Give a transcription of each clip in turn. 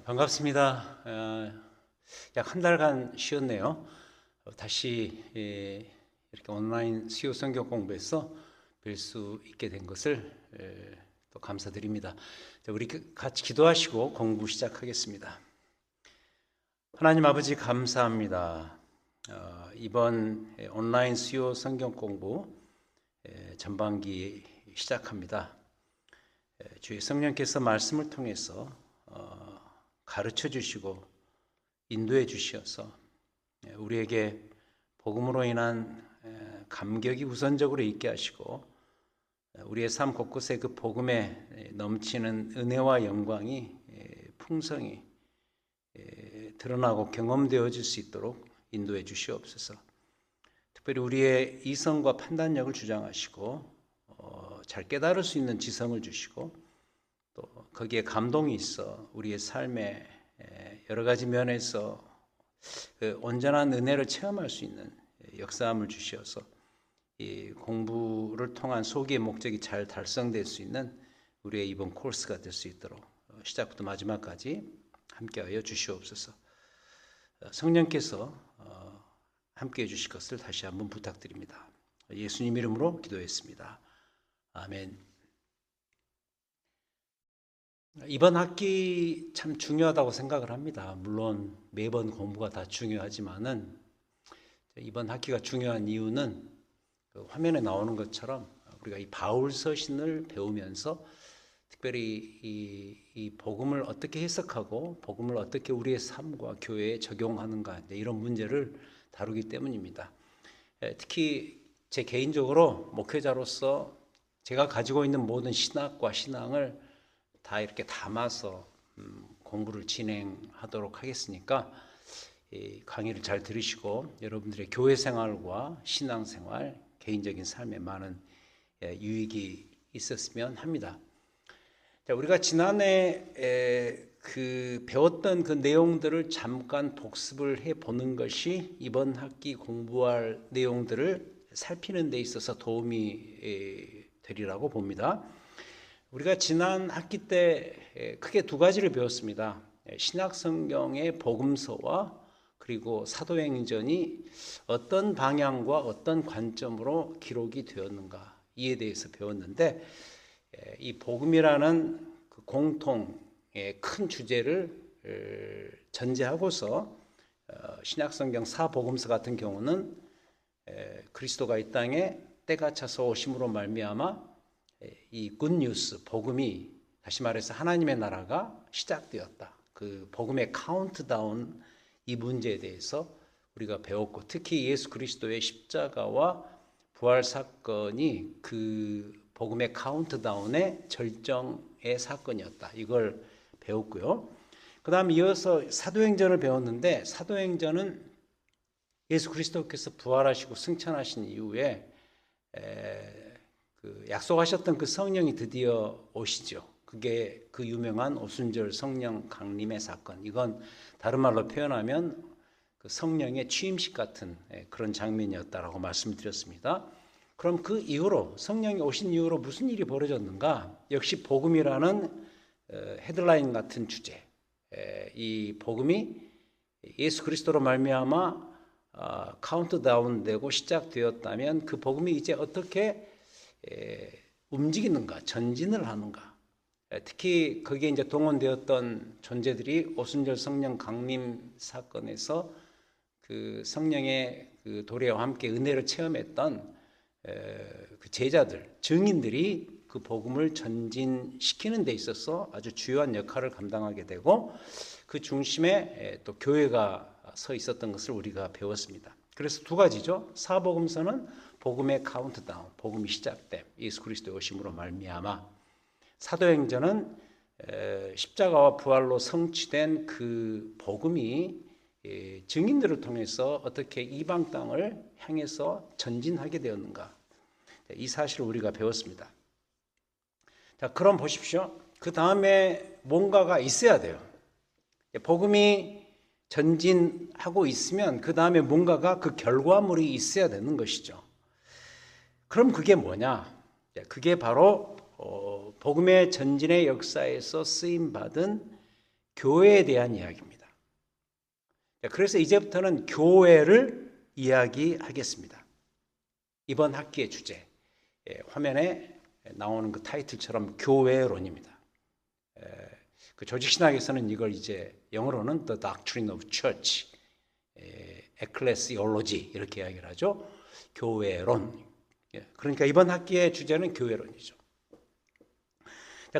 네, 반갑습니다. 약 한 달간 쉬었네요. 다시 이렇게 온라인 수요 성경 공부에서 뵐 수 있게 된 것을 또 감사드립니다. 자, 우리 같이 기도하시고 공부 시작하겠습니다. 하나님 아버지 감사합니다. 이번 온라인 수요 성경 공부 전반기 시작합니다. 주의 성령께서 말씀을 통해서 가르쳐 주시고 인도해 주시어서 우리에게 복음으로 인한 감격이 우선적으로 있게 하시고 우리의 삶 곳곳에 그 복음에 넘치는 은혜와 영광이 풍성히 드러나고 경험되어질 수 있도록 인도해 주시옵소서. 특별히 우리의 이성과 판단력을 주장하시고 잘 깨달을 수 있는 지성을 주시고 또 거기에 감동이 있어 우리의 삶의 여러 가지 면에서 그 온전한 은혜를 체험할 수 있는 역사함을 주시어서 이 공부를 통한 소기의 목적이 잘 달성될 수 있는 우리의 이번 코र्스가 될 수 있도록 시작부터 마지막까지 함께하여 주시옵소서. 성령께서 함께해 주실 것을 다시 한번 부탁드립니다. 예수님 이름으로 기도했습니다. 아멘. 이번 학기 참 중요하다고 생각을 합니다. 물론 매번 공부가 다 중요하지만은 이번 학기가 중요한 이유는 그 화면에 나오는 것처럼 우리가 이 바울 서신을 배우면서 특별히 이 복음을 어떻게 해석하고 복음을 어떻게 우리의 삶과 교회에 적용하는가 이런 문제를 다루기 때문입니다. 특히 제 개인적으로 목회자로서 제가 가지고 있는 모든 신학과 신앙을 다 이렇게 담아서 공부를 진행하도록 하겠으니까 강의를 잘 들으시고 여러분들의 교회 생활과 신앙 생활, 개인적인 삶에 많은 유익이 있었으면 합니다. 자, 우리가 지난해 그 배웠던 그 내용들을 잠깐 복습을 해보는 것이 이번 학기 공부할 내용들을 살피는 데 있어서 도움이 되리라고 봅니다. 우리가 지난 학기 때 크게 두 가지를 배웠습니다. 신약성경의 복음서와 그리고 사도행전이 어떤 방향과 어떤 관점으로 기록이 되었는가 이에 대해서 배웠는데 이 복음이라는 그 공통의 큰 주제를 전제하고서 신약성경 사복음서 같은 경우는 그리스도가 이 땅에 때가 차서 오심으로 말미암아 이 굿뉴스, 복음이 다시 말해서 하나님의 나라가 시작되었다. 그 복음의 카운트다운 이 문제에 대해서 우리가 배웠고 특히 예수 그리스도의 십자가와 부활 사건이 그 복음의 카운트다운의 절정의 사건이었다. 이걸 배웠고요. 그 다음 이어서 사도행전을 배웠는데 사도행전은 예수 그리스도께서 부활하시고 승천하신 이후에 그 약속하셨던 그 성령이 드디어 오시죠. 그게 그 유명한 오순절 성령 강림의 사건. 이건 다른 말로 표현하면 그 성령의 취임식 같은 그런 장면이었다라고 말씀드렸습니다. 그럼 그 이후로 성령이 오신 이후로 무슨 일이 벌어졌는가? 역시 복음이라는 헤드라인 같은 주제. 이 복음이 예수 그리스도로 말미암아 카운트다운되고 시작되었다면 그 복음이 이제 어떻게 움직이는가, 전진을 하는가. 특히 거기에 이제 동원되었던 존재들이 오순절 성령 강림 사건에서 그 성령의 그 도래와 함께 은혜를 체험했던 그 제자들, 증인들이 그 복음을 전진시키는 데 있어서 아주 주요한 역할을 감당하게 되고 그 중심에 또 교회가 서 있었던 것을 우리가 배웠습니다. 그래서 두 가지죠. 사복음서는 복음의 카운트다운, 복음이 시작됨, 예수 그리스도의 오심으로 말미암아. 사도행전은 십자가와 부활로 성취된 그 복음이 증인들을 통해서 어떻게 이방 땅을 향해서 전진하게 되었는가. 이 사실을 우리가 배웠습니다. 자, 그럼 보십시오. 그 다음에 뭔가가 있어야 돼요. 복음이 전진하고 있으면 그 다음에 뭔가가 그 결과물이 있어야 되는 것이죠. 그럼 그게 뭐냐? 그게 바로 복음의 전진의 역사에서 쓰임받은 교회에 대한 이야기입니다. 그래서 이제부터는 교회를 이야기하겠습니다. 이번 학기의 주제, 화면에 나오는 그 타이틀처럼 교회론입니다. 그 조직신학에서는 이걸 이제 영어로는 The Doctrine of Church, Ecclesiology 이렇게 이야기를 하죠. 교회론. 그러니까 이번 학기의 주제는 교회론이죠.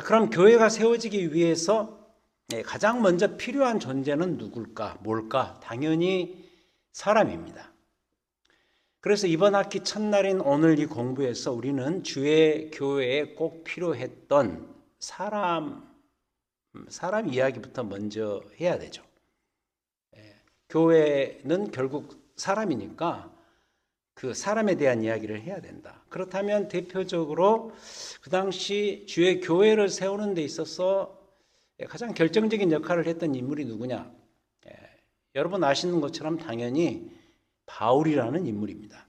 그럼 교회가 세워지기 위해서 가장 먼저 필요한 존재는 누굴까? 뭘까? 당연히 사람입니다. 그래서 이번 학기 첫날인 오늘 이 공부에서 우리는 주의 교회에 꼭 필요했던 사람 이야기부터 먼저 해야 되죠. 교회는 결국 사람이니까 그 사람에 대한 이야기를 해야 된다. 그렇다면 대표적으로 그 당시 주의 교회를 세우는 데 있어서 가장 결정적인 역할을 했던 인물이 누구냐? 여러분 아시는 것처럼 당연히 바울이라는 인물입니다.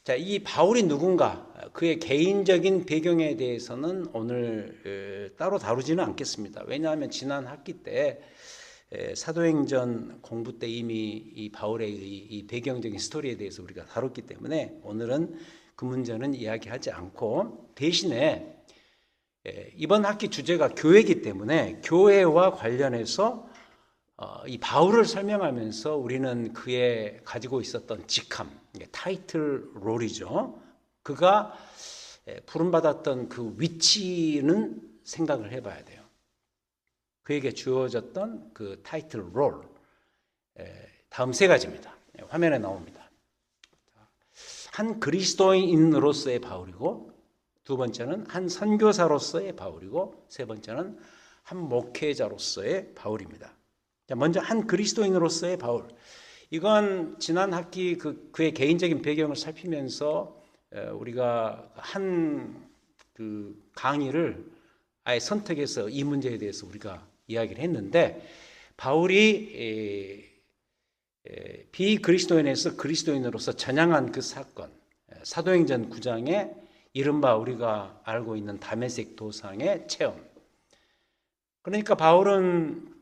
자, 이 바울이 누군가, 그의 개인적인 배경에 대해서는 오늘 따로 다루지는 않겠습니다. 왜냐하면 지난 학기 때 사도행전 공부 때 이미 이 바울의 이 배경적인 스토리에 대해서 우리가 다뤘기 때문에 오늘은 그 문제는 이야기하지 않고 대신에 이번 학기 주제가 교회이기 때문에 교회와 관련해서 이 바울을 설명하면서 우리는 그의 가지고 있었던 직함, 타이틀 롤이죠. 그가 부름받았던 그 위치는 생각을 해봐야 돼요. 그에게 주어졌던 그 타이틀 롤, 다음 세 가지입니다. 화면에 나옵니다. 한 그리스도인으로서의 바울이고, 두 번째는 한 선교사로서의 바울이고, 세 번째는 한 목회자로서의 바울입니다. 먼저 한 그리스도인으로서의 바울. 이건 지난 학기 그의 개인적인 배경을 살피면서 우리가 한 그 강의를 아예 선택해서 이 문제에 대해서 우리가 이야기를 했는데, 바울이 비그리스도인에서 그리스도인으로서 전향한 그 사건, 사도행전 9장에 이른바 우리가 알고 있는 다메섹 도상의 체험. 그러니까 바울은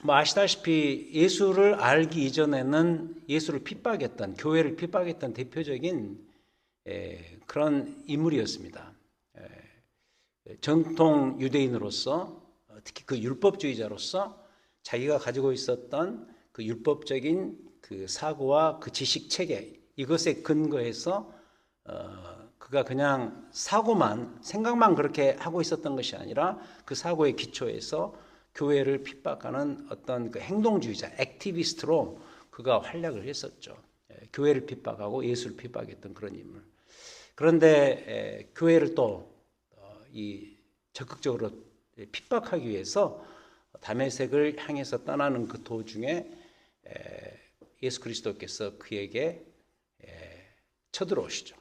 아시다시피 예수를 알기 이전에는 예수를 핍박했던, 교회를 핍박했던 대표적인 그런 인물이었습니다. 전통 유대인으로서, 특히 그 율법주의자로서 자기가 가지고 있었던 그 율법적인 그 사고와 그 지식 체계, 이것에 근거해서 그가 그냥 생각만 그렇게 하고 있었던 것이 아니라 그 사고의 기초에서 교회를 핍박하는 어떤 그 행동주의자, 액티비스트로 그가 활약을 했었죠. 교회를 핍박하고 예수를 핍박했던 그런 인물. 그런데 교회를 또 적극적으로 핍박하기 위해서 다메섹을 향해서 떠나는 그 도중에 예수 그리스도께서 그에게 쳐들어오시죠.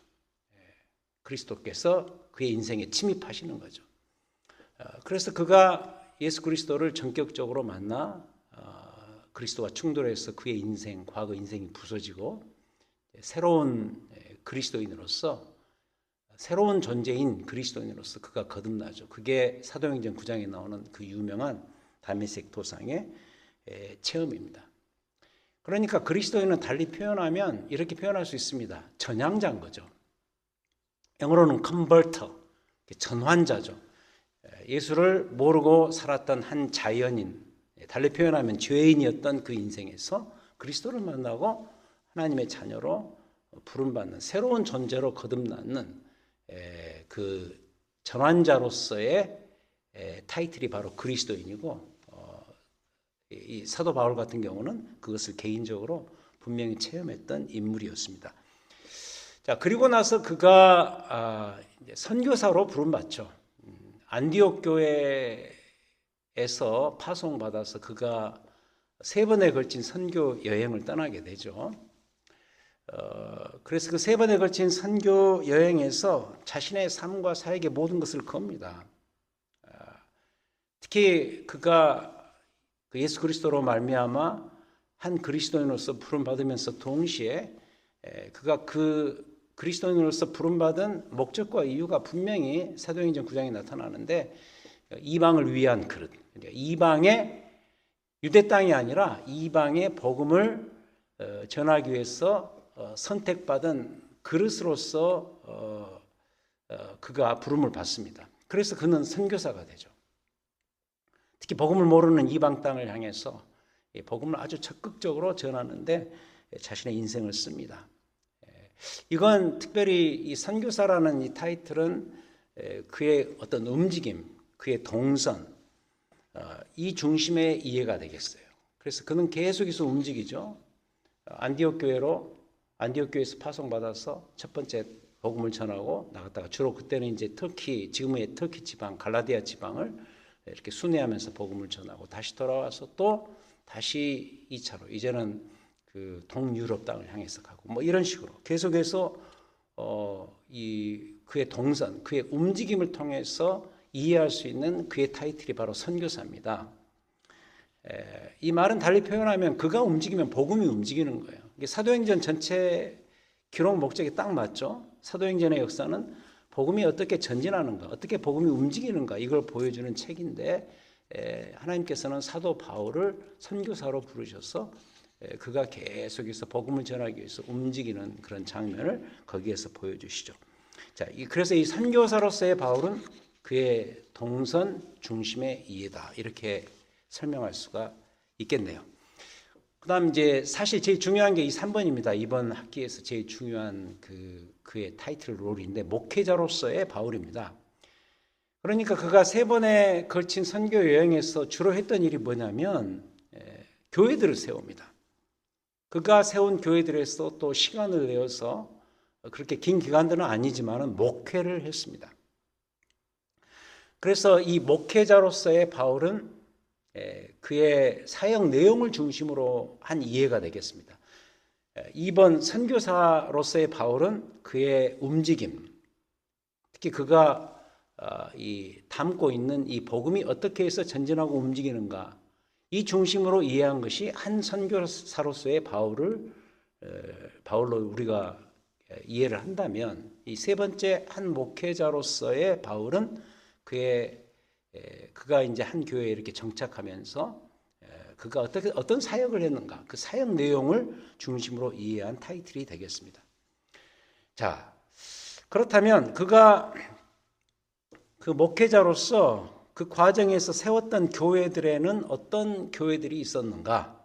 그리스도께서 그의 인생에 침입하시는 거죠. 그래서 그가 예수 그리스도를 전격적으로 만나 그리스도와 충돌해서 그의 인생, 과거 인생이 부서지고 새로운 그리스도인으로서, 새로운 존재인 그리스도인으로서 그가 거듭나죠. 그게 사도행전 9장에 나오는 그 유명한 다메섹 도상의 체험입니다. 그러니까 그리스도인은 달리 표현하면 이렇게 표현할 수 있습니다. 전향자인 거죠. 영어로는 converter, 전환자죠. 예수를 모르고 살았던 한 자연인, 달리 표현하면 죄인이었던 그 인생에서 그리스도를 만나고 하나님의 자녀로 부름받는 새로운 존재로 거듭나는 그 전환자로서의 타이틀이 바로 그리스도인이고, 이 사도 바울 같은 경우는 그것을 개인적으로 분명히 체험했던 인물이었습니다. 자, 그리고 나서 그가 선교사로 부름받죠. 안디옥 교회에서 파송받아서 그가 3번에 걸친 선교 여행을 떠나게 되죠. 그래서 그 3번에 걸친 선교 여행에서 자신의 삶과 사역의 모든 것을 겁니다. 특히 그가 그 예수 그리스도로 말미암아 한 그리스도인으로서 부름받으면서 동시에 그가 그 그리스도인으로서 부름받은 목적과 이유가 분명히 사도행전 9장에 나타나는데, 이방을 위한 그릇, 그러니까 이방의 유대 땅이 아니라 이방의 복음을 전하기 위해서 선택받은 그릇으로서 그가 부름을 받습니다. 그래서 그는 선교사가 되죠. 특히 복음을 모르는 이방 땅을 향해서 복음을 아주 적극적으로 전하는데 자신의 인생을 씁니다. 이건 특별히 이 선교사라는 이 타이틀은 그의 어떤 움직임, 그의 동선, 이 중심에 이해가 되겠어요. 그래서 그는 계속해서 움직이죠. 안디옥 교회에서 파송받아서 첫 번째 복음을 전하고 나갔다가 주로 그때는 이제 터키, 지금의 터키 지방, 갈라디아 지방을 이렇게 순회하면서 복음을 전하고 다시 돌아와서 또 다시 2차로 이제는 그 동유럽 땅을 향해서 가고 뭐 이런 식으로 계속해서 그의 동선, 그의 움직임을 통해서 이해할 수 있는 그의 타이틀이 바로 선교사입니다. 이 말은 달리 표현하면 그가 움직이면 복음이 움직이는 거예요. 이게 사도행전 전체 기록 목적이 딱 맞죠. 사도행전의 역사는 복음이 어떻게 전진하는가, 어떻게 복음이 움직이는가 이걸 보여주는 책인데 하나님께서는 사도 바울을 선교사로 부르셔서 그가 계속해서 복음을 전하기 위해서 움직이는 그런 장면을 거기에서 보여주시죠. 자, 그래서 이 선교사로서의 바울은 그의 동선 중심의 이해다 이렇게 설명할 수가 있겠네요. 그다음 이제 사실 제일 중요한 게 이 3번입니다. 이번 학기에서 제일 중요한 그의 타이틀 롤인데 목회자로서의 바울입니다. 그러니까 그가 3번에 걸친 선교 여행에서 주로 했던 일이 뭐냐면 교회들을 세웁니다. 그가 세운 교회들에서 또 시간을 내어서 그렇게 긴 기간들은 아니지만 목회를 했습니다. 그래서 이 목회자로서의 바울은 그의 사역 내용을 중심으로 한 이해가 되겠습니다. 2번 선교사로서의 바울은 그의 움직임, 특히 그가 담고 있는 이 복음이 어떻게 해서 전진하고 움직이는가 이 중심으로 이해한 것이 한 선교사로서의 바울로 우리가 이해를 한다면 이 3번째 한 목회자로서의 바울은 그가 이제 한 교회에 이렇게 정착하면서 그가 어떤 사역을 했는가 그 사역 내용을 중심으로 이해한 타이틀이 되겠습니다. 자, 그렇다면 그가 그 목회자로서 그 과정에서 세웠던 교회들에는 어떤 교회들이 있었는가?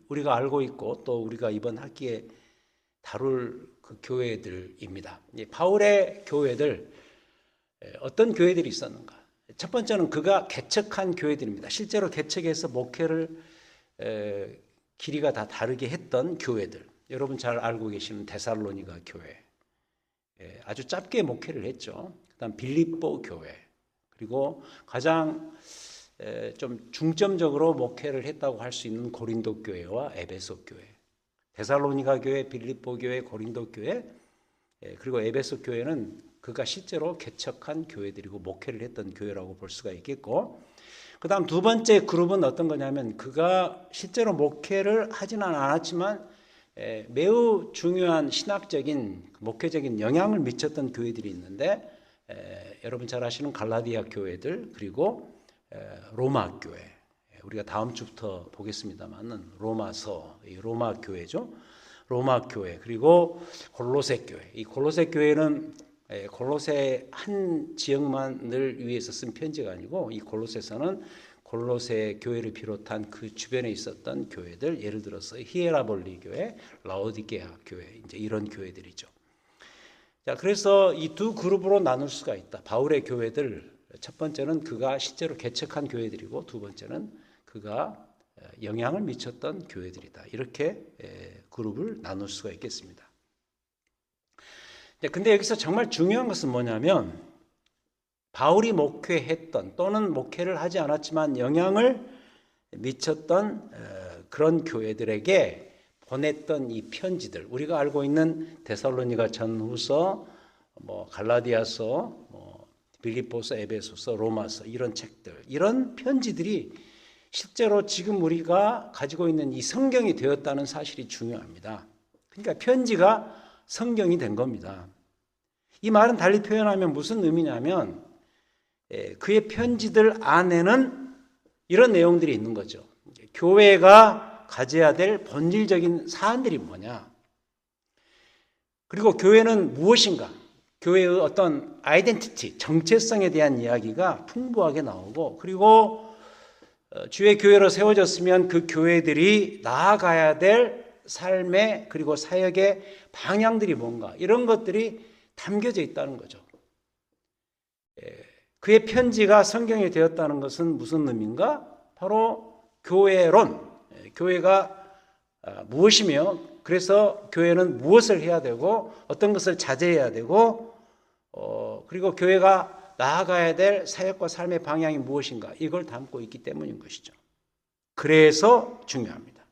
우리가 알고 있고 또 우리가 이번 학기에 다룰 그 교회들입니다. 바울의 교회들 어떤 교회들이 있었는가? 첫 번째는 그가 개척한 교회들입니다. 실제로 개척해서 목회를 길이가 다 다르게 했던 교회들. 여러분 잘 알고 계시는 데살로니가 교회. 아주 짧게 목회를 했죠. 그다음 빌립보 교회. 그리고 가장 좀 중점적으로 목회를 했다고 할 수 있는 고린도 교회와 에베소 교회. 데살로니가 교회, 빌립보 교회, 고린도 교회, 그리고 에베소 교회는 그가 실제로 개척한 교회들이고 목회를 했던 교회라고 볼 수가 있겠고, 그 다음 두 번째 그룹은 어떤 거냐면 그가 실제로 목회를 하지는 않았지만 매우 중요한 신학적인 목회적인 영향을 미쳤던 교회들이 있는데 여러분 잘 아시는 갈라디아 교회들 그리고 로마 교회, 우리가 다음 주부터 보겠습니다만은 로마서, 로마 교회죠. 로마 교회 그리고 골로새 교회. 이 골로새 교회는 골로새 한 지역만을 위해서 쓴 편지가 아니고 이 골로새서는 골로새 교회를 비롯한 그 주변에 있었던 교회들, 예를 들어서 히에라볼리 교회, 라오디게아 교회, 이제 이런 교회들이죠. 자, 그래서 이 두 그룹으로 나눌 수가 있다. 바울의 교회들, 첫 번째는 그가 실제로 개척한 교회들이고 두 번째는 그가 영향을 미쳤던 교회들이다. 이렇게 그룹을 나눌 수가 있겠습니다. 근데 여기서 정말 중요한 것은 뭐냐면 바울이 목회했던 또는 목회를 하지 않았지만 영향을 미쳤던 그런 교회들에게 보냈던 이 편지들, 우리가 알고 있는 데살로니가 전후서, 갈라디아서, 빌립보서, 에베소서, 로마서 이런 책들, 이런 편지들이 실제로 지금 우리가 가지고 있는 이 성경이 되었다는 사실이 중요합니다. 그러니까 편지가 성경이 된 겁니다. 이 말은 달리 표현하면 무슨 의미냐면 그의 편지들 안에는 이런 내용들이 있는 거죠. 교회가 가져야 될 본질적인 사안들이 뭐냐? 그리고 교회는 무엇인가? 교회의 어떤 아이덴티티, 정체성에 대한 이야기가 풍부하게 나오고, 그리고 주의 교회로 세워졌으면 그 교회들이 나아가야 될 삶의 그리고 사역의 방향들이 뭔가, 이런 것들이 담겨져 있다는 거죠. 그의 편지가 성경에 되었다는 것은 무슨 의미인가? 바로 교회론, 교회가 무엇이며, 그래서 교회는 무엇을 해야 되고 어떤 것을 자제해야 되고, 그리고 교회가 나아가야 될 사역과 삶의 방향이 무엇인가, 이걸 담고 있기 때문인 것이죠. 그래서 중요합니다.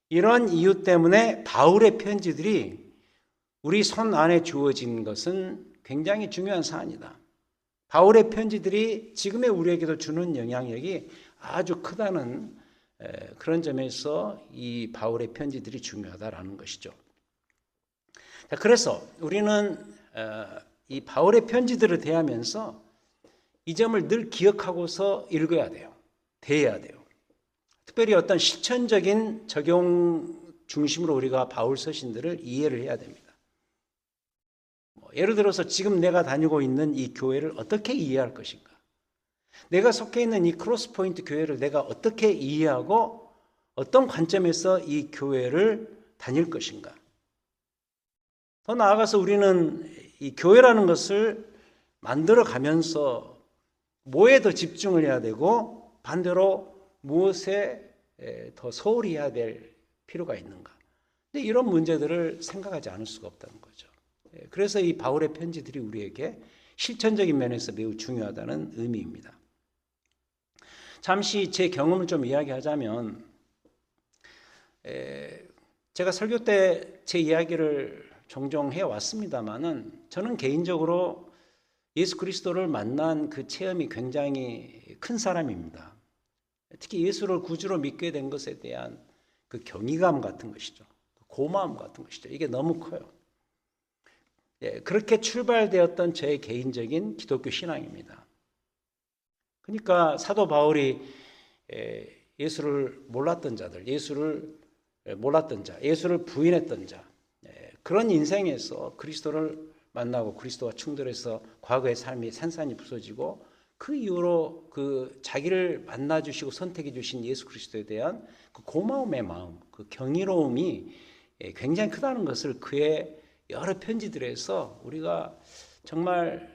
이런 이유 때문에 바울의 편지들이 우리 손 안에 주어진 것은 굉장히 중요한 사안이다. 바울의 편지들이 지금의 우리에게도 주는 영향력이 아주 크다는 그런 점에서 이 바울의 편지들이 중요하다라는 것이죠. 그래서 우리는 이 바울의 편지들을 대하면서 이 점을 늘 기억하고서 읽어야 돼요. 대해야 돼요. 특별히 어떤 실천적인 적용 중심으로 우리가 바울 서신들을 이해를 해야 됩니다. 예를 들어서 지금 내가 다니고 있는 이 교회를 어떻게 이해할 것인가? 내가 속해 있는 이 크로스포인트 교회를 내가 어떻게 이해하고 어떤 관점에서 이 교회를 다닐 것인가? 더 나아가서 우리는 이 교회라는 것을 만들어 가면서 뭐에 더 집중을 해야 되고 반대로 무엇에 더 소홀히 해야 될 필요가 있는가? 근데 이런 문제들을 생각하지 않을 수가 없다는 거죠. 그래서 이 바울의 편지들이 우리에게 실천적인 면에서 매우 중요하다는 의미입니다. 잠시 제 경험을 좀 이야기하자면, 제가 설교 때 제 이야기를 종종 해왔습니다마는 저는 개인적으로 예수 그리스도를 만난 그 체험이 굉장히 큰 사람입니다. 특히 예수를 구주로 믿게 된 것에 대한 그 경이감 같은 것이죠. 고마움 같은 것이죠. 이게 너무 커요. 그렇게 출발되었던 제 개인적인 기독교 신앙입니다. 그러니까 사도 바울이 예수를 몰랐던 자들, 예수를 몰랐던 자, 예수를 부인했던 자, 그런 인생에서 그리스도를 만나고 그리스도와 충돌해서 과거의 삶이 산산이 부서지고 그 이후로 그 자기를 만나주시고 선택해 주신 예수 그리스도에 대한 그 고마움의 마음, 그 경이로움이 굉장히 크다는 것을 그의 여러 편지들에서 우리가 정말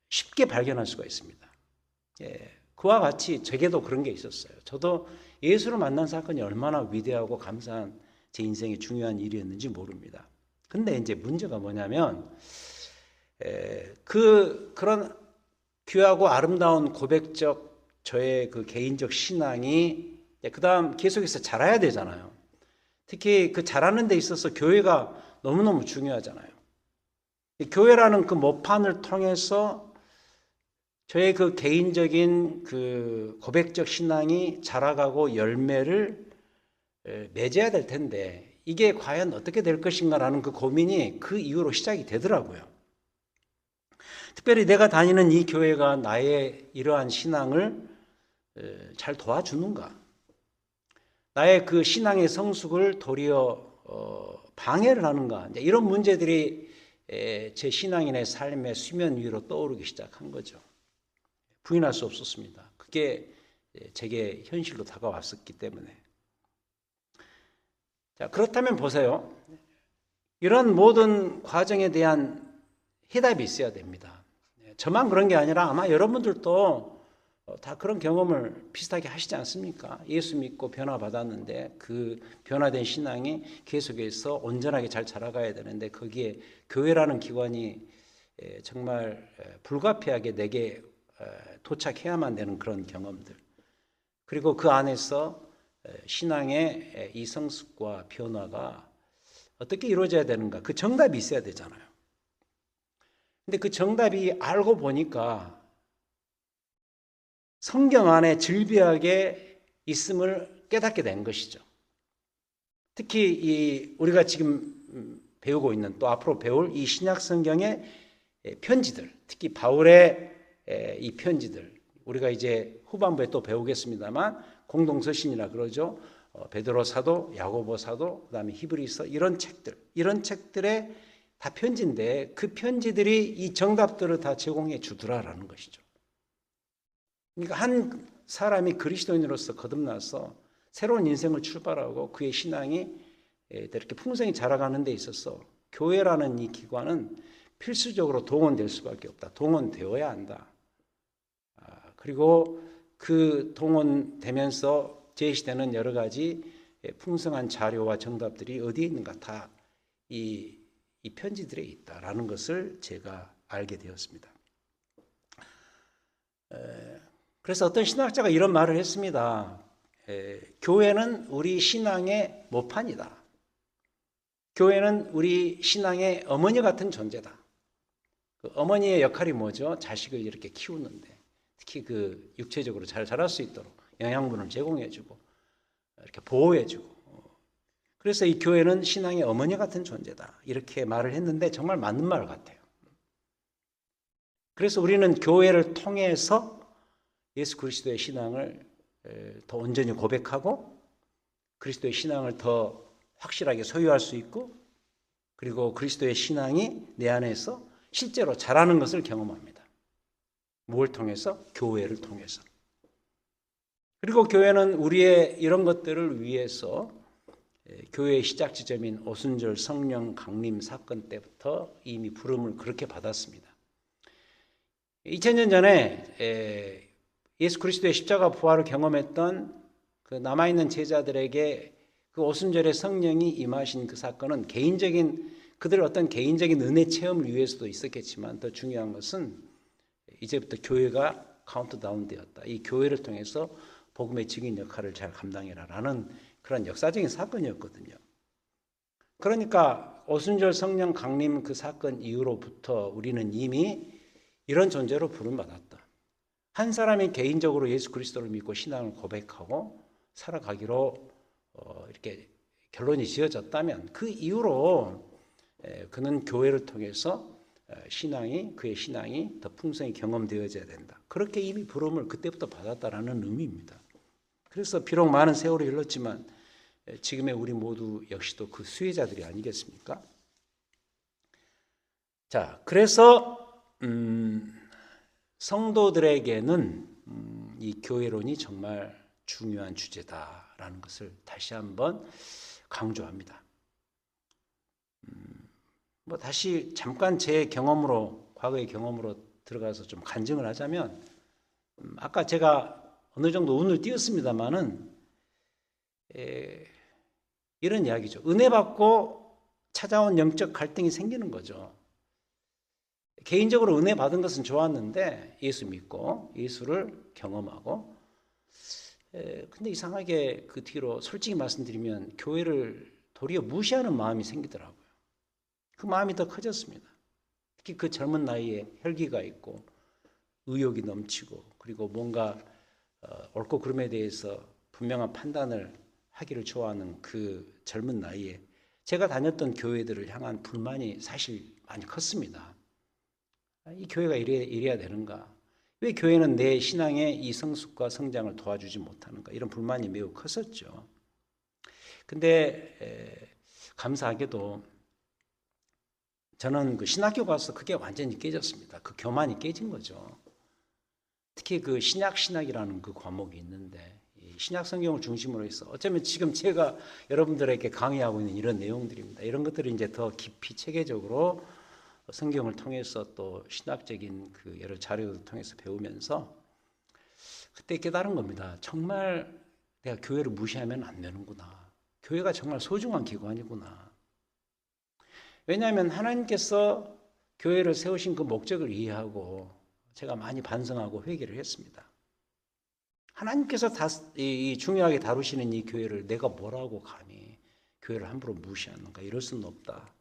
쉽게 발견할 수가 있습니다. 그와 같이 제게도 그런 게 있었어요. 저도 예수를 만난 사건이 얼마나 위대하고 감사한 제 인생의 중요한 일이었는지 모릅니다. 근데 이제 문제가 뭐냐면, 그런 귀하고 아름다운 고백적 저의 그 개인적 신앙이 그 다음 계속해서 자라야 되잖아요. 특히 그 자라는 데 있어서 교회가 너무너무 중요하잖아요. 교회라는 그 모판을 통해서 저의 그 개인적인 그 고백적 신앙이 자라가고 열매를 맺어야 될 텐데 이게 과연 어떻게 될 것인가라는 그 고민이 그 이후로 시작이 되더라고요. 특별히 내가 다니는 이 교회가 나의 이러한 신앙을 잘 도와주는가? 나의 그 신앙의 성숙을 도리어 방해를 하는가? 이런 문제들이 제 신앙인의 삶의 수면 위로 떠오르기 시작한 거죠. 부인할 수 없었습니다. 그게 제게 현실로 다가왔었기 때문에. 자, 그렇다면 보세요. 이런 모든 과정에 대한 해답이 있어야 됩니다. 저만 그런 게 아니라 아마 여러분들도 다 그런 경험을 비슷하게 하시지 않습니까? 예수 믿고 변화받았는데 그 변화된 신앙이 계속해서 온전하게 잘 자라가야 되는데 거기에 교회라는 기관이 정말 불가피하게 내게 도착해야만 되는 그런 경험들, 그리고 그 안에서 신앙의 이 성숙과 변화가 어떻게 이루어져야 되는가, 그 정답이 있어야 되잖아요. 근데 그 정답이 알고 보니까 성경 안에 즐비하게 있음을 깨닫게 된 것이죠. 특히 우리가 지금 배우고 있는, 또 앞으로 배울 이 신약 성경의 편지들, 특히 바울의 이 편지들, 우리가 이제 후반부에 또 배우겠습니다만 공동서신이라 그러죠. 베드로 사도, 야고보 사도, 그다음에 히브리서 이런 책들의 다 편지인데 그 편지들이 이 정답들을 다 제공해 주더라라는 것이죠. 그러니까 한 사람이 그리스도인으로서 거듭나서 새로운 인생을 출발하고 그의 신앙이 이렇게 풍성히 자라가는 데 있어서 교회라는 이 기관은 필수적으로 동원될 수밖에 없다. 동원되어야 한다. 그리고 그 동원되면서 제시되는 여러 가지 풍성한 자료와 정답들이 어디에 있는가 다 이 편지들에 있다라는 것을 제가 알게 되었습니다. 그래서 어떤 신학자가 이런 말을 했습니다. 교회는 우리 신앙의 모판이다. 교회는 우리 신앙의 어머니 같은 존재다. 그 어머니의 역할이 뭐죠? 자식을 이렇게 키우는데 특히 그 육체적으로 잘 자랄 수 있도록 영양분을 제공해주고 이렇게 보호해주고. 그래서 이 교회는 신앙의 어머니 같은 존재다. 이렇게 말을 했는데 정말 맞는 말 같아요. 그래서 우리는 교회를 통해서 예수 그리스도의 신앙을 더 온전히 고백하고 그리스도의 신앙을 더 확실하게 소유할 수 있고 그리고 그리스도의 신앙이 내 안에서 실제로 자라는 것을 경험합니다. 무엇을 통해서? 교회를 통해서. 그리고 교회는 우리의 이런 것들을 위해서 교회의 시작 지점인 오순절 성령 강림 사건 때부터 이미 부름을 그렇게 받았습니다. 2000년 전에 예수 그리스도의 십자가 부활을 경험했던 그 남아있는 제자들에게 그 오순절에 성령이 임하신 그 사건은 그들의 어떤 개인적인 은혜 체험을 위해서도 있었겠지만 더 중요한 것은 이제부터 교회가 카운트다운 되었다. 이 교회를 통해서 복음의 증인 역할을 잘 감당해라라는 그런 역사적인 사건이었거든요. 그러니까 오순절 성령 강림 그 사건 이후로부터 우리는 이미 이런 존재로 부름받았다. 한 사람이 개인적으로 예수 그리스도를 믿고 신앙을 고백하고 살아가기로 이렇게 결론이 지어졌다면 그 이후로 그는 교회를 통해서 그의 신앙이 더 풍성히 경험되어져야 된다. 그렇게 이미 부름을 그때부터 받았다라는 의미입니다. 그래서 비록 많은 세월이 흘렀지만 지금의 우리 모두 역시도 그 수혜자들이 아니겠습니까? 자, 그래서 성도들에게는 이 교회론이 정말 중요한 주제다라는 것을 다시 한번 강조합니다. 다시 잠깐 제 경험으로, 과거의 경험으로 들어가서 좀 간증을 하자면, 아까 제가 어느 정도 운을 띄웠습니다만은, 이런 이야기죠. 은혜 받고 찾아온 영적 갈등이 생기는 거죠. 개인적으로 은혜 받은 것은 좋았는데, 예수 믿고, 예수를 경험하고, 근데 이상하게 그 뒤로 솔직히 말씀드리면, 교회를 도리어 무시하는 마음이 생기더라고요. 그 마음이 더 커졌습니다. 특히 그 젊은 나이에 혈기가 있고 의욕이 넘치고 그리고 뭔가 옳고 그름에 대해서 분명한 판단을 하기를 좋아하는 그 젊은 나이에 제가 다녔던 교회들을 향한 불만이 사실 많이 컸습니다. 이 교회가 이래야 되는가? 왜 교회는 내 신앙의 이 성숙과 성장을 도와주지 못하는가? 이런 불만이 매우 컸었죠. 근데 감사하게도 저는 그 신학교 가서 그게 완전히 깨졌습니다. 그 교만이 깨진 거죠. 특히 그 신약이라는 그 과목이 있는데 신약 성경을 중심으로 해서 어쩌면 지금 제가 여러분들에게 강의하고 있는 이런 내용들입니다. 이런 것들을 이제 더 깊이 체계적으로 성경을 통해서 또 신학적인 그 여러 자료를 통해서 배우면서 그때 깨달은 겁니다. 정말 내가 교회를 무시하면 안 되는구나. 교회가 정말 소중한 기관이구나. 왜냐하면 하나님께서 교회를 세우신 그 목적을 이해하고 제가 많이 반성하고 회개를 했습니다. 하나님께서 중요하게 다루시는 이 교회를 내가 뭐라고 감히 교회를 함부로 무시하는가? 이럴 수는 없다.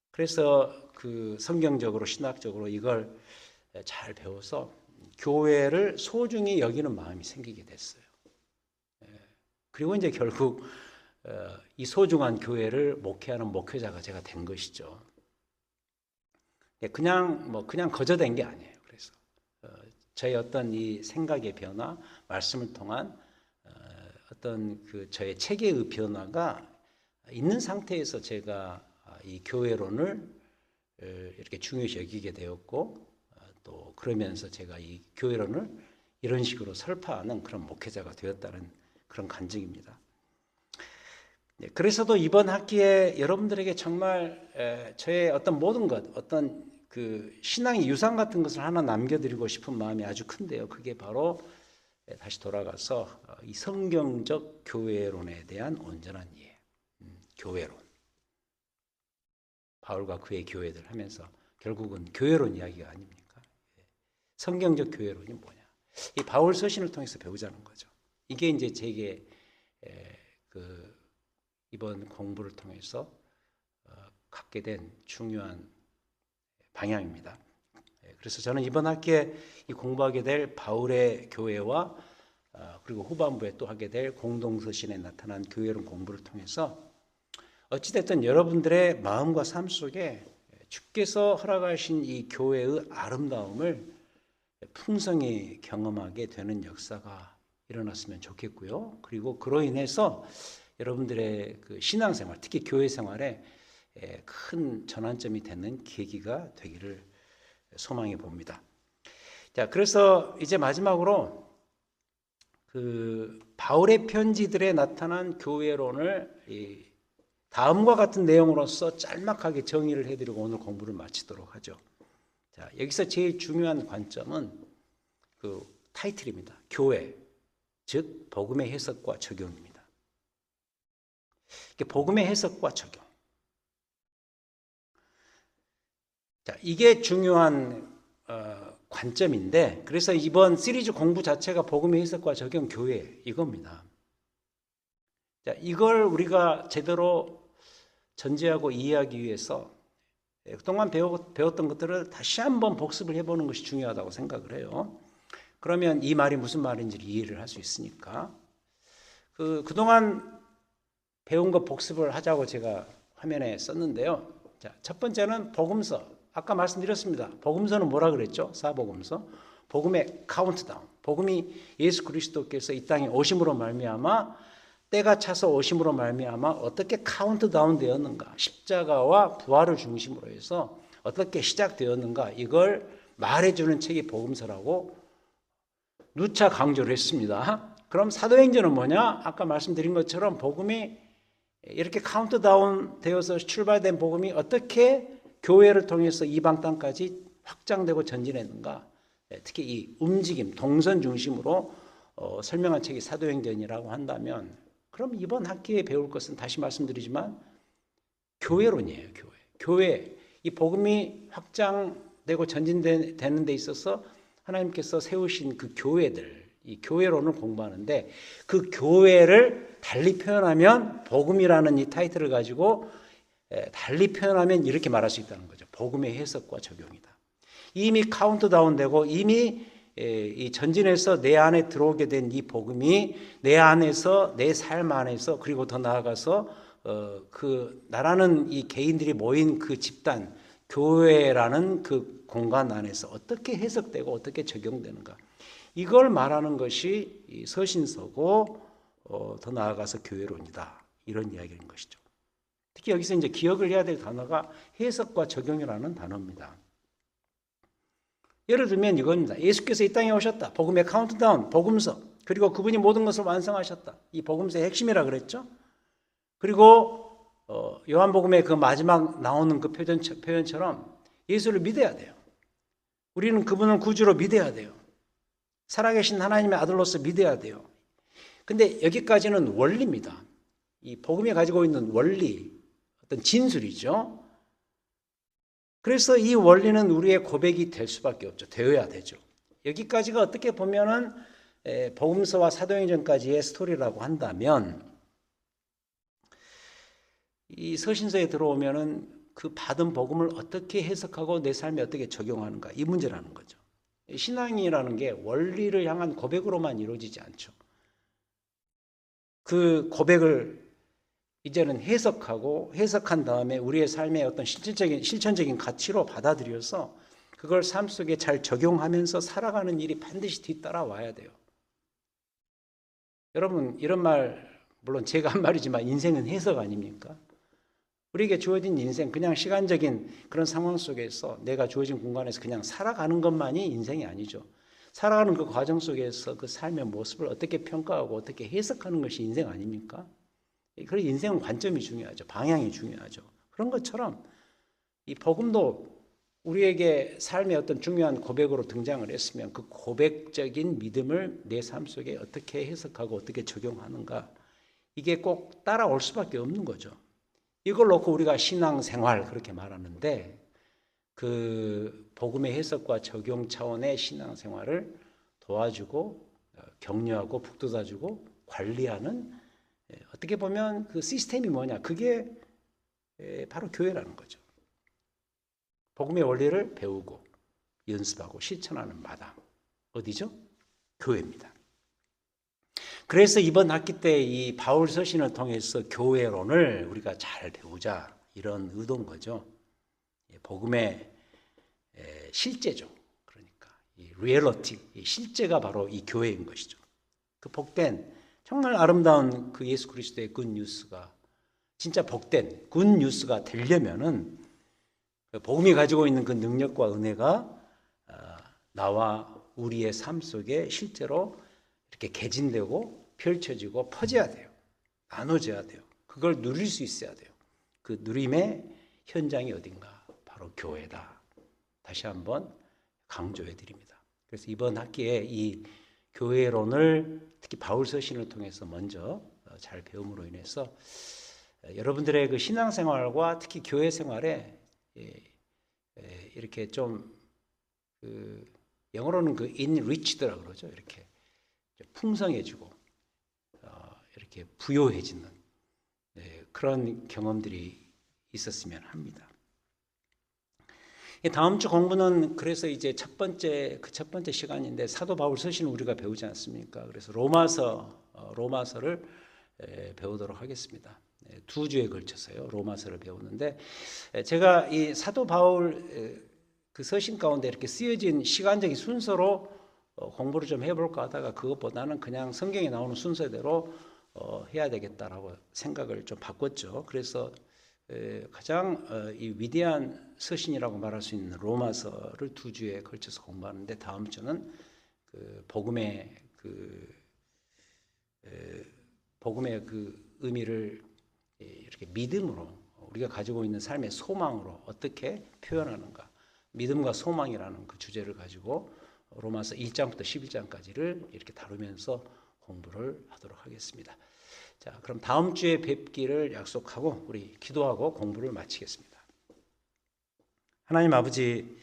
그래서 그 성경적으로 신학적으로 이걸 잘 배워서 교회를 소중히 여기는 마음이 생기게 됐어요. 그리고 이제 결국 이 소중한 교회를 목회하는 목회자가 제가 된 것이죠. 그냥 거저된 게 아니에요. 그래서 저의 어떤 이 생각의 변화, 말씀을 통한 어떤 그 저의 체계의 변화가 있는 상태에서 제가 이 교회론을 이렇게 중요시 여기게 되었고, 또 그러면서 제가 이 교회론을 이런 식으로 설파하는 그런 목회자가 되었다는 그런 간증입니다. 그래서도 이번 학기에 여러분들에게 정말 저의 어떤 모든 것, 어떤 그 신앙의 유산 같은 것을 하나 남겨드리고 싶은 마음이 아주 큰데요. 그게 바로 다시 돌아가서 이 성경적 교회론에 대한 온전한 이해, 교회론. 바울과 그의 교회들 하면서 결국은 교회론 이야기가 아닙니까? 성경적 교회론이 뭐냐? 이 바울 서신을 통해서 배우자는 거죠. 이게 이제 제게 그 이번 공부를 통해서 갖게 된 중요한 방향입니다. 그래서 저는 이번 학기에 이 공부하게 될 바울의 교회와 그리고 후반부에 또 하게 될 공동서신에 나타난 교회론 공부를 통해서 어찌됐든 여러분들의 마음과 삶 속에 주께서 허락하신 이 교회의 아름다움을 풍성히 경험하게 되는 역사가 일어났으면 좋겠고요. 그리고 그로 인해서 여러분들의 그 신앙생활, 특히 교회 생활에 큰 전환점이 되는 계기가 되기를 소망해 봅니다. 자, 그래서 이제 마지막으로 그 바울의 편지들에 나타난 교회론을 다음과 같은 내용으로서 짤막하게 정의를 해드리고 오늘 공부를 마치도록 하죠. 자, 여기서 제일 중요한 관점은 그 타이틀입니다. 교회, 즉 복음의 해석과 적용입니다. 복음의 해석과 적용. 자, 이게 중요한 관점인데, 그래서 이번 시리즈 공부 자체가 복음의 해석과 적용 교회 이겁니다. 자, 이걸 우리가 제대로 전제하고 이해하기 위해서 그동안 배웠던 것들을 다시 한번 복습을 해보는 것이 중요하다고 생각을 해요. 그러면 이 말이 무슨 말인지를 이해를 할 수 있으니까 그동안 배운 거 복습을 하자고 제가 화면에 썼는데요. 자, 첫 번째는 복음서. 아까 말씀드렸습니다. 복음서는 뭐라 그랬죠? 사복음서. 복음의 카운트다운. 복음이 예수 그리스도께서 이 땅에 오심으로 말미암아 때가 차서 오심으로 말미암아 어떻게 카운트다운 되었는가, 십자가와 부활을 중심으로 해서 어떻게 시작되었는가, 이걸 말해주는 책이 복음서라고 누차 강조를 했습니다. 그럼 사도행전은 뭐냐? 아까 말씀드린 것처럼 복음이 이렇게 카운트다운 되어서 출발된 복음이 어떻게 교회를 통해서 이방 땅까지 확장되고 전진했는가, 특히 이 움직임, 동선 중심으로 설명한 책이 사도행전이라고 한다면, 그럼 이번 학기에 배울 것은 다시 말씀드리지만 교회론이에요. 교회. 이 복음이 확장되고 전진되는 데 있어서 하나님께서 세우신 그 교회들, 이 교회론을 공부하는데, 그 교회를 달리 표현하면, 복음이라는 이 타이틀을 가지고 달리 표현하면 이렇게 말할 수 있다는 거죠. 복음의 해석과 적용이다. 이미 카운트다운 되고 이미 이 전진해서 내 안에 들어오게 된 이 복음이 내 안에서, 내 삶 안에서, 그리고 더 나아가서 그 나라는 이 개인들이 모인 그 집단, 교회라는 그 공간 안에서 어떻게 해석되고 어떻게 적용되는가, 이걸 말하는 것이 이 서신서고 더 나아가서 교회론이다, 이런 이야기인 것이죠. 특히 여기서 이제 기억을 해야 될 단어가 해석과 적용이라는 단어입니다. 예를 들면 이겁니다. 예수께서 이 땅에 오셨다. 복음의 카운트다운, 복음서. 그리고 그분이 모든 것을 완성하셨다. 이 복음서의 핵심이라 그랬죠. 그리고 요한복음의 그 마지막 나오는 그 표현처럼 예수를 믿어야 돼요. 우리는 그분을 구주로 믿어야 돼요. 살아계신 하나님의 아들로서 믿어야 돼요. 근데 여기까지는 원리입니다. 이 복음이 가지고 있는 원리, 어떤 진술이죠. 그래서 이 원리는 우리의 고백이 될 수밖에 없죠. 되어야 되죠. 여기까지가 어떻게 보면은 복음서와 사도행전까지의 스토리라고 한다면, 이 서신서에 들어오면은 그 받은 복음을 어떻게 해석하고 내 삶에 어떻게 적용하는가, 이 문제라는 거죠. 신앙이라는 게 원리를 향한 고백으로만 이루어지지 않죠. 그 고백을 이제는 해석한 다음에 우리의 삶의 어떤 실천적인 가치로 받아들여서 그걸 삶 속에 잘 적용하면서 살아가는 일이 반드시 뒤따라와야 돼요. 여러분, 이런 말 물론 제가 한 말이지만 인생은 해석 아닙니까? 우리에게 주어진 인생, 그냥 시간적인 그런 상황 속에서 내가 주어진 공간에서 그냥 살아가는 것만이 인생이 아니죠. 살아가는 그 과정 속에서 그 삶의 모습을 어떻게 평가하고 어떻게 해석하는 것이 인생 아닙니까? 그래서 인생은 관점이 중요하죠. 방향이 중요하죠. 그런 것처럼 이 복음도 우리에게 삶의 어떤 중요한 고백으로 등장을 했으면 그 고백적인 믿음을 내 삶 속에 어떻게 해석하고 어떻게 적용하는가, 이게 꼭 따라올 수밖에 없는 거죠. 이걸 놓고 우리가 신앙생활 그렇게 말하는데, 그 복음의 해석과 적용 차원의 신앙생활을 도와주고 격려하고 북돋아주고 관리하는, 어떻게 보면 그 시스템이 뭐냐, 그게 바로 교회라는 거죠. 복음의 원리를 배우고 연습하고 실천하는 마당, 어디죠? 교회입니다. 그래서 이번 학기 때 이 바울 서신을 통해서 교회론을 우리가 잘 배우자, 이런 의도인 거죠. 복음의 실제죠. 그러니까 이 리얼리티, 실제가 바로 이 교회인 것이죠. 그 복된, 정말 아름다운 그 예수 그리스도의 굿 뉴스가 진짜 복된 굿 뉴스가 되려면은 복음이 가지고 있는 그 능력과 은혜가 나와 우리의 삶 속에 실제로 이렇게 개진되고 펼쳐지고 퍼져야 돼요. 나눠져야 돼요. 그걸 누릴 수 있어야 돼요. 그 누림의 현장이 어딘가? 바로 교회다. 다시 한번 강조해 드립니다. 그래서 이번 학기에 이 교회론을 특히 바울 서신을 통해서 먼저 잘 배움으로 인해서 여러분들의 그 신앙생활과 특히 교회 생활에 이렇게 좀 그 영어로는 그 enriched라고 그러죠. 이렇게 풍성해지고 이렇게 부요해지는 그런 경험들이 있었으면 합니다. 다음 주 공부는 그래서 이제 첫 번째 시간인데, 사도 바울 서신을 우리가 배우지 않습니까? 그래서 로마서를 배우도록 하겠습니다. 2주에 걸쳐서요, 로마서를 배우는데, 제가 이 사도 바울 그 서신 가운데 이렇게 쓰여진 시간적인 순서로 공부를 좀 해볼까 하다가, 그것보다는 그냥 성경에 나오는 순서대로 해야 되겠다라고 생각을 좀 바꿨죠. 그래서 가장 이 위대한 서신이라고 말할 수 있는 로마서를 2주에 걸쳐서 공부하는데, 다음 주는 그 복음의 그 의미를 이렇게 믿음으로, 우리가 가지고 있는 삶의 소망으로 어떻게 표현하는가, 믿음과 소망이라는 그 주제를 가지고 로마서 1장부터 11장까지를 이렇게 다루면서 공부를 하도록 하겠습니다. 자, 그럼 다음 주에 뵙기를 약속하고 우리 기도하고 공부를 마치겠습니다. 하나님 아버지,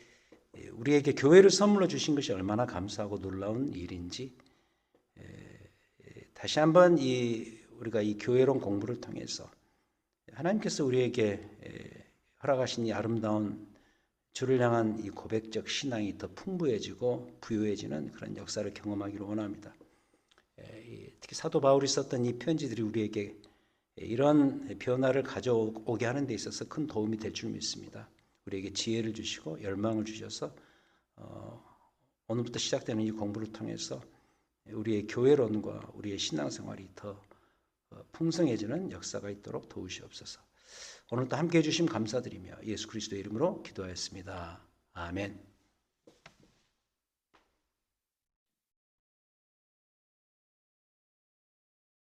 우리에게 교회를 선물로 주신 것이 얼마나 감사하고 놀라운 일인지, 다시 한번 우리가 이 교회론 공부를 통해서 하나님께서 우리에게 허락하신 이 아름다운 주를 향한 이 고백적 신앙이 더 풍부해지고 부유해지는 그런 역사를 경험하기를 원합니다. 특히 사도 바울이 썼던 이 편지들이 우리에게 이런 변화를 가져오게 하는 데 있어서 큰 도움이 될 줄 믿습니다. 우리에게 지혜를 주시고 열망을 주셔서 오늘부터 시작되는 이 공부를 통해서 우리의 교회론과 우리의 신앙생활이 더 풍성해지는 역사가 있도록 도우시옵소서. 오늘도 함께해 주심 감사드리며 예수 그리스도의 이름으로 기도하였습니다. 아멘.